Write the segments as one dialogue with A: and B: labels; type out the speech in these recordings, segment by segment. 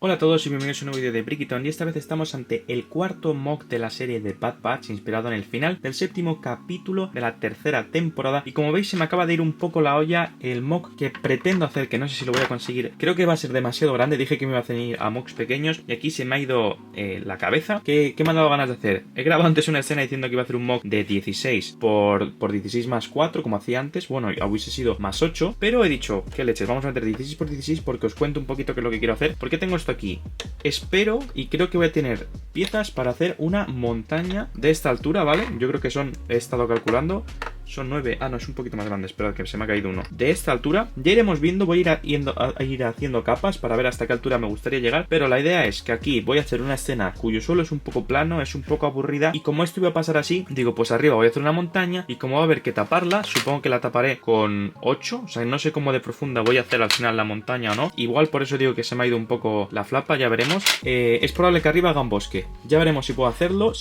A: Hola a todos y bienvenidos a un nuevo vídeo de Brickitown, y esta vez estamos ante el cuarto mock de la serie de Bad Batch, inspirado en el final del séptimo capítulo de la tercera temporada. Y como veis, se me acaba de ir un poco la olla el mock que pretendo hacer, que no sé si lo voy a conseguir. Creo que va a ser demasiado grande, dije que me iba a venir a mocks pequeños y aquí se me ha ido la cabeza. ¿Qué me ha dado ganas de hacer? He grabado antes una escena diciendo que iba a hacer un mock de 16 por 16 más 4, como hacía antes. Bueno, hubiese sido más 8, pero he dicho, ¿qué leches? Vamos a meter 16 por 16 porque os cuento un poquito qué es lo que quiero hacer. ¿Por qué tengo esto aquí? Espero y creo que voy a tener piezas para hacer una montaña de esta altura, ¿vale? Yo creo que he estado calculando, son 9, no, es un poquito más grande, esperad que se me ha caído uno. De esta altura, ya iremos viendo, voy a ir haciendo capas para ver hasta qué altura me gustaría llegar, pero la idea es que aquí voy a hacer una escena cuyo suelo es un poco plano, es un poco aburrida, y como esto iba a pasar así, digo, pues arriba voy a hacer una montaña, y como va a haber que taparla, supongo que la taparé con 8, o sea, no sé cómo de profunda voy a hacer al final la montaña o no, igual por eso digo que se me ha ido un poco la flapa, ya veremos. Es probable que arriba haga un bosque, ya veremos si puedo hacerlo,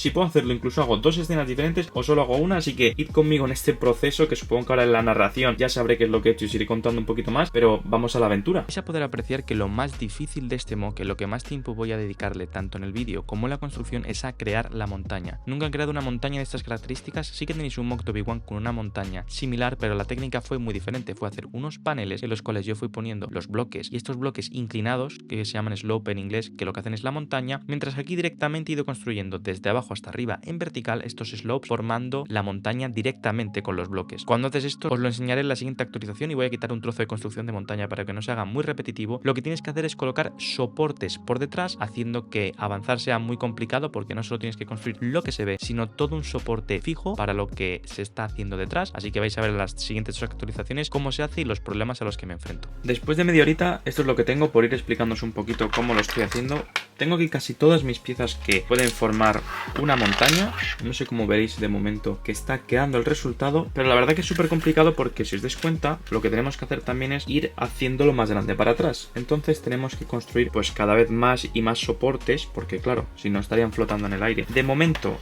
A: incluso hago dos escenas diferentes o solo hago una, así que id conmigo en este proceso, que supongo que ahora en la narración ya sabré qué es lo que he hecho y os iré contando un poquito más, pero vamos a la aventura.
B: Vais a poder apreciar que lo más difícil de este mock, lo que más tiempo voy a dedicarle tanto en el vídeo como en la construcción, es a crear la montaña. Nunca han creado una montaña de estas características, sí que tenéis un mock de Obi-Wan con una montaña similar, pero la técnica fue muy diferente, fue hacer unos paneles en los cuales yo fui poniendo los bloques, y estos bloques inclinados, que se llaman slope en inglés, que lo que hacen es la montaña, mientras que aquí directamente he ido construyendo desde abajo hasta arriba en vertical estos slopes, formando la montaña directamente con los bloques. Cuando haces esto os lo enseñaré en la siguiente actualización y voy a quitar un trozo de construcción de montaña para que no se haga muy repetitivo. Lo que tienes que hacer es colocar soportes por detrás, haciendo que avanzar sea muy complicado, porque no solo tienes que construir lo que se ve, sino todo un soporte fijo para lo que se está haciendo detrás. Así que vais a ver en las siguientes dos actualizaciones cómo se hace y los problemas a los que me enfrento.
A: Después de media horita, esto es lo que tengo por ir explicándoos un poquito cómo lo estoy haciendo. Tengo aquí casi todas mis piezas que pueden formar una montaña. No sé cómo veréis de momento que está quedando el resultado, pero la verdad que es súper complicado porque, si os dais cuenta, lo que tenemos que hacer también es ir haciéndolo más grande para atrás. Entonces tenemos que construir pues cada vez más y más soportes, porque claro, si no estarían flotando en el aire. De momento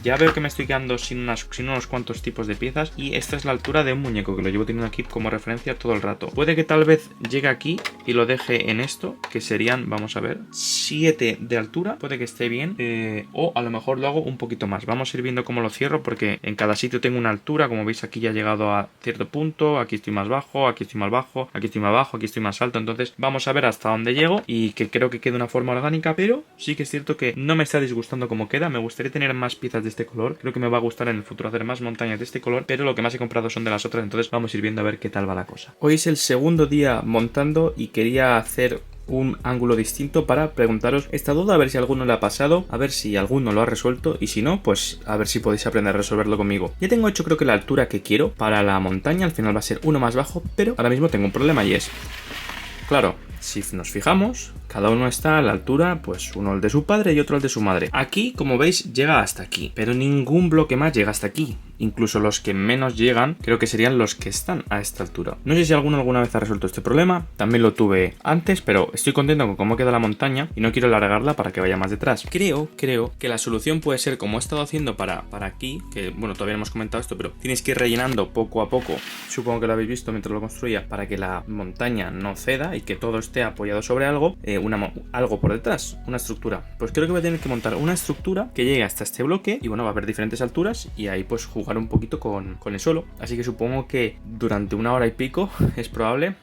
A: ya veo que me estoy quedando sin unos cuantos tipos de piezas, y esta es la altura de un muñeco, que lo llevo teniendo aquí como referencia todo el rato. Puede que tal vez llegue aquí y lo deje en esto, que serían, vamos a ver, 7 de altura, puede que esté bien, o a lo mejor lo hago un poquito más. Vamos a ir viendo cómo lo cierro, porque en cada sitio tengo una altura. Como veis, aquí ya he llegado a cierto punto, aquí estoy más bajo, aquí estoy más bajo, aquí estoy más bajo, aquí estoy más alto. Entonces vamos a ver hasta dónde llego, y que creo que quede una forma orgánica, pero sí que es cierto que no me está disgustando cómo queda. Me gustaría tener más piezas de este color, creo que me va a gustar en el futuro hacer más montañas de este color, pero lo que más he comprado son de las otras, entonces vamos a ir viendo a ver qué tal va la cosa. Hoy es el segundo día montando y quería hacer un ángulo distinto para preguntaros esta duda, a ver si a alguno le ha pasado, a ver si alguno lo ha resuelto, y si no, pues a ver si podéis aprender a resolverlo conmigo. Ya tengo hecho, creo que la altura que quiero para la montaña, al final va a ser uno más bajo, pero ahora mismo tengo un problema, y es, claro, si nos fijamos, cada uno está a la altura, pues uno el de su padre y otro el de su madre. Aquí, como veis, llega hasta aquí, pero ningún bloque más llega hasta aquí. Incluso los que menos llegan, creo que serían los que están a esta altura. No sé si alguno alguna vez ha resuelto este problema, también lo tuve antes, pero estoy contento con cómo queda la montaña y no quiero alargarla para que vaya más detrás. Creo que la solución puede ser, como he estado haciendo para aquí, que bueno, todavía no hemos comentado esto, pero tienes que ir rellenando poco a poco, supongo que lo habéis visto mientras lo construía, para que la montaña no ceda y que todo esté apoyado sobre algo, algo por detrás, una estructura. Pues creo que voy a tener que montar una estructura que llegue hasta este bloque, y bueno, va a haber diferentes alturas, y ahí pues jugar un poquito con el suelo. Así que supongo que durante una hora y pico es probable,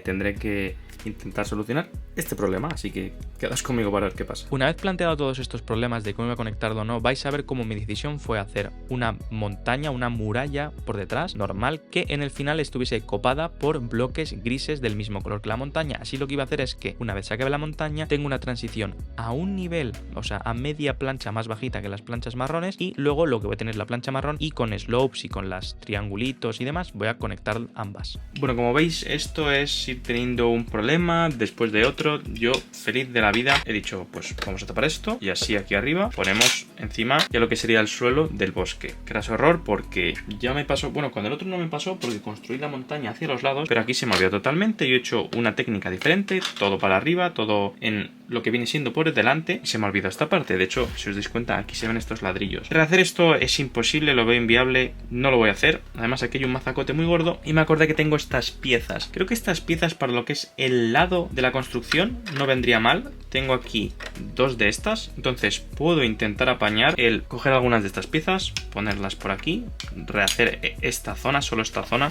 A: tendré que intentar solucionar este problema, así que quedaos conmigo para ver qué pasa.
B: Una vez planteado todos estos problemas de cómo iba a conectarlo o no, vais a ver cómo mi decisión fue hacer una montaña, una muralla por detrás, normal, que en el final estuviese copada por bloques grises del mismo color que la montaña. Así lo que iba a hacer es que, una vez se acabe la montaña, tengo una transición a un nivel, o sea, a media plancha más bajita que las planchas marrones, y luego lo que voy a tener es la plancha marrón, y con slopes y con las triangulitos y demás voy a conectar ambas.
A: Bueno, como veis, esto es ir teniendo un problema después de otro. Yo, feliz de la vida, he dicho, pues vamos a tapar esto, y así aquí arriba ponemos encima ya lo que sería el suelo del bosque. Craso error, porque ya me pasó, bueno, cuando el otro no me pasó porque construí la montaña hacia los lados, pero aquí se me olvidó totalmente. Yo he hecho una técnica diferente, todo para arriba, todo en lo que viene siendo por delante. Se me ha olvidado esta parte, de hecho, si os dais cuenta, aquí se ven estos ladrillos. Rehacer esto es imposible, lo veo inviable, no lo voy a hacer. Además aquí hay un mazacote muy gordo y me acordé que tengo estas piezas. Creo que estas piezas para lo que es el lado de la construcción no vendría mal. Tengo aquí 2 de estas, entonces puedo intentar apañar el coger algunas de estas piezas, ponerlas por aquí, rehacer esta zona, solo esta zona.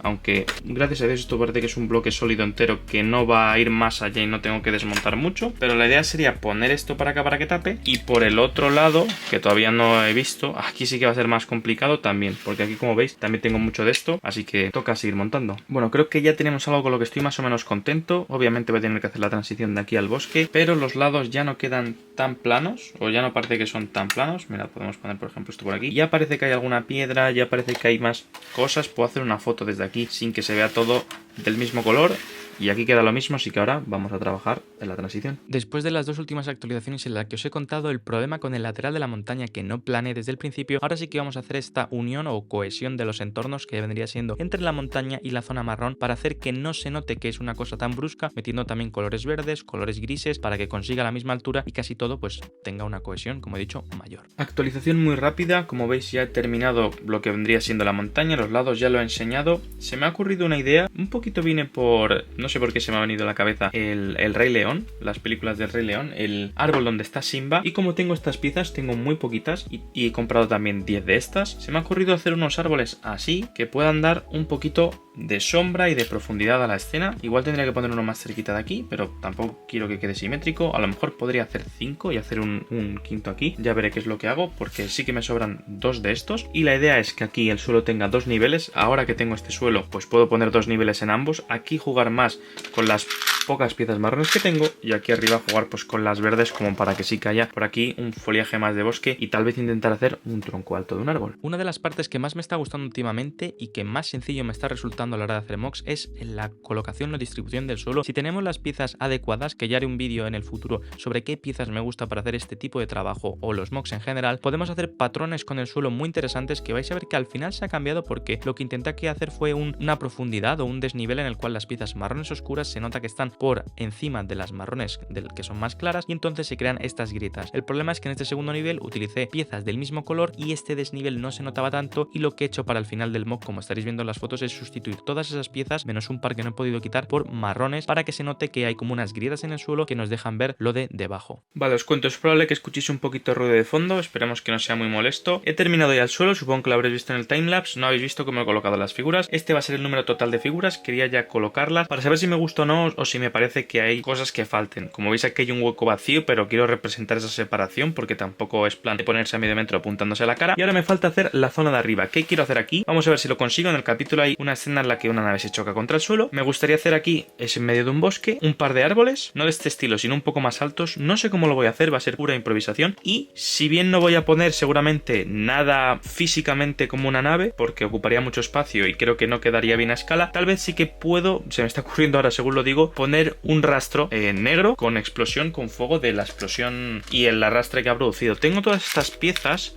A: Aunque gracias a Dios esto parece que es un bloque sólido entero que no va a ir más allá y no tengo que desmontar mucho. Pero la idea sería poner esto para acá para que tape. Y por el otro lado, que todavía no he visto, aquí sí que va a ser más complicado también. Porque aquí, como veis, también tengo mucho de esto. Así que toca seguir montando. Bueno, creo que ya tenemos algo con lo que estoy más o menos contento. Obviamente voy a tener que hacer la transición de aquí al bosque. Pero los lados ya no quedan tan planos. O ya no parece que son tan planos. Mira, podemos poner por ejemplo esto por aquí. Ya parece que hay alguna piedra, ya parece que hay más cosas. Puedo hacer una foto desde aquí sin que se vea todo del mismo color. Y aquí queda lo mismo, así que ahora vamos a trabajar en la transición.
B: Después de las 2 últimas actualizaciones en las que os he contado el problema con el lateral de la montaña que no planeé desde el principio, ahora sí que vamos a hacer esta unión o cohesión de los entornos que vendría siendo entre la montaña y la zona marrón para hacer que no se note que es una cosa tan brusca, metiendo también colores verdes, colores grises para que consiga la misma altura y casi todo pues tenga una cohesión, como he dicho, mayor.
A: Actualización muy rápida, como veis ya he terminado lo que vendría siendo la montaña, los lados ya lo he enseñado. Se me ha ocurrido una idea, un poquito viene por... no sé por qué se me ha venido a la cabeza el Rey León, las películas del Rey León, el árbol donde está Simba. Y como tengo estas piezas, tengo muy poquitas y he comprado también 10 de estas, se me ha ocurrido hacer unos árboles así que puedan dar un poquito de sombra y de profundidad a la escena. Igual tendría que poner uno más cerquita de aquí, pero tampoco quiero que quede simétrico. A lo mejor podría hacer 5 y hacer un quinto aquí. Ya veré qué es lo que hago, porque sí que me sobran 2 de estos. Y la idea es que aquí el suelo tenga 2 niveles. Ahora que tengo este suelo, pues puedo poner 2 niveles en ambos. Aquí jugar más con las pocas piezas marrones que tengo y aquí arriba jugar pues con las verdes como para que sí que haya por aquí un foliaje más de bosque y tal vez intentar hacer un tronco alto de un árbol.
B: Una de las partes que más me está gustando últimamente y que más sencillo me está resultando a la hora de hacer mocks es la colocación o distribución del suelo. Si tenemos las piezas adecuadas, que ya haré un vídeo en el futuro sobre qué piezas me gusta para hacer este tipo de trabajo o los mocks en general, podemos hacer patrones con el suelo muy interesantes que vais a ver que al final se ha cambiado porque lo que intenté aquí hacer fue una profundidad o un desnivel en el cual las piezas marrones oscuras se nota que están por encima de las marrones que son más claras y entonces se crean estas grietas. El problema es que en este segundo nivel utilicé piezas del mismo color y este desnivel no se notaba tanto y lo que he hecho para el final del mock, como estaréis viendo en las fotos, es sustituir todas esas piezas menos un par que no he podido quitar por marrones para que se note que hay como unas grietas en el suelo que nos dejan ver lo de debajo.
A: Vale, os cuento, es probable que escuchéis un poquito de ruido de fondo, esperemos que no sea muy molesto. He terminado ya el suelo, supongo que lo habréis visto en el timelapse, no habéis visto cómo he colocado las figuras. Este va a ser el número total de figuras, quería ya colocarlas para saber si me gusta o no o si me parece que hay cosas que falten. Como veis aquí hay un hueco vacío, pero quiero representar esa separación porque tampoco es plan de ponerse a medio metro apuntándose a la cara. Y ahora me falta hacer la zona de arriba. ¿Qué quiero hacer aquí? Vamos a ver si lo consigo. En el capítulo hay una escena en la que una nave se choca contra el suelo. Me gustaría hacer aquí, es en medio de un bosque, un par de árboles, no de este estilo, sino un poco más altos. No sé cómo lo voy a hacer, va a ser pura improvisación. Y si bien no voy a poner seguramente nada físicamente como una nave, porque ocuparía mucho espacio y creo que no quedaría bien a escala, tal vez sí que puedo, se me está ocurriendo ahora según lo digo, poner un rastro negro con explosión, con fuego de la explosión y el arrastre que ha producido. Tengo todas estas piezas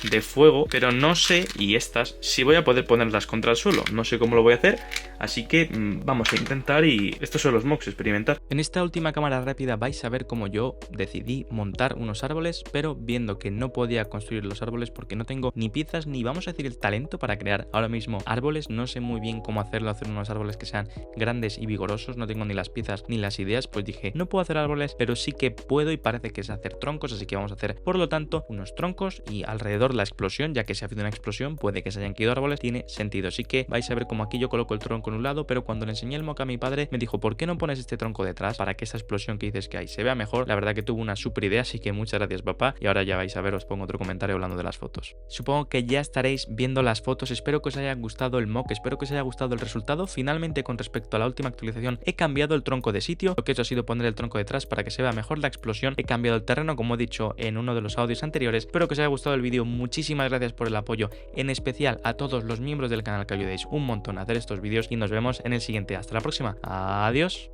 A: de fuego, pero no sé, y estas, si voy a poder ponerlas contra el suelo. No sé cómo lo voy a hacer, así que vamos a intentar y estos son los mocks, experimentar.
B: En esta última cámara rápida vais a ver cómo yo decidí montar unos árboles, pero viendo que no podía construir los árboles porque no tengo ni piezas ni vamos a decir el talento para crear ahora mismo árboles, no sé muy bien cómo hacerlo, hacer unos árboles que sean grandes y vigorosos, no tengo ni las piezas ni las ideas, pues dije, no puedo hacer árboles, pero sí que puedo y parece que es hacer troncos, así que vamos a hacer por lo tanto unos troncos y alrededor la explosión, ya que si ha habido una explosión puede que se hayan caído árboles, tiene sentido, así que vais a ver como aquí yo coloco el tronco en un lado, pero cuando le enseñé el mock a mi padre me dijo, ¿por qué no pones este tronco detrás para que esta explosión que dices que hay se vea mejor? La verdad que tuvo una super idea, así que muchas gracias papá, y ahora ya vais a ver, os pongo otro comentario hablando de las fotos. Supongo que ya estaréis viendo las fotos, espero que os haya gustado el mock, espero que os haya gustado el resultado. Finalmente, con respecto a la última actualización, he cambiado el tronco de sitio, lo que he hecho ha sido poner el tronco detrás para que se vea mejor la explosión, he cambiado el terreno como he dicho en uno de los audios anteriores. Espero que os haya gustado el vídeo, muchísimas gracias por el apoyo, en especial a todos los miembros del canal que ayudéis un montón a hacer estos vídeos y nos vemos en el siguiente. Hasta la próxima, adiós.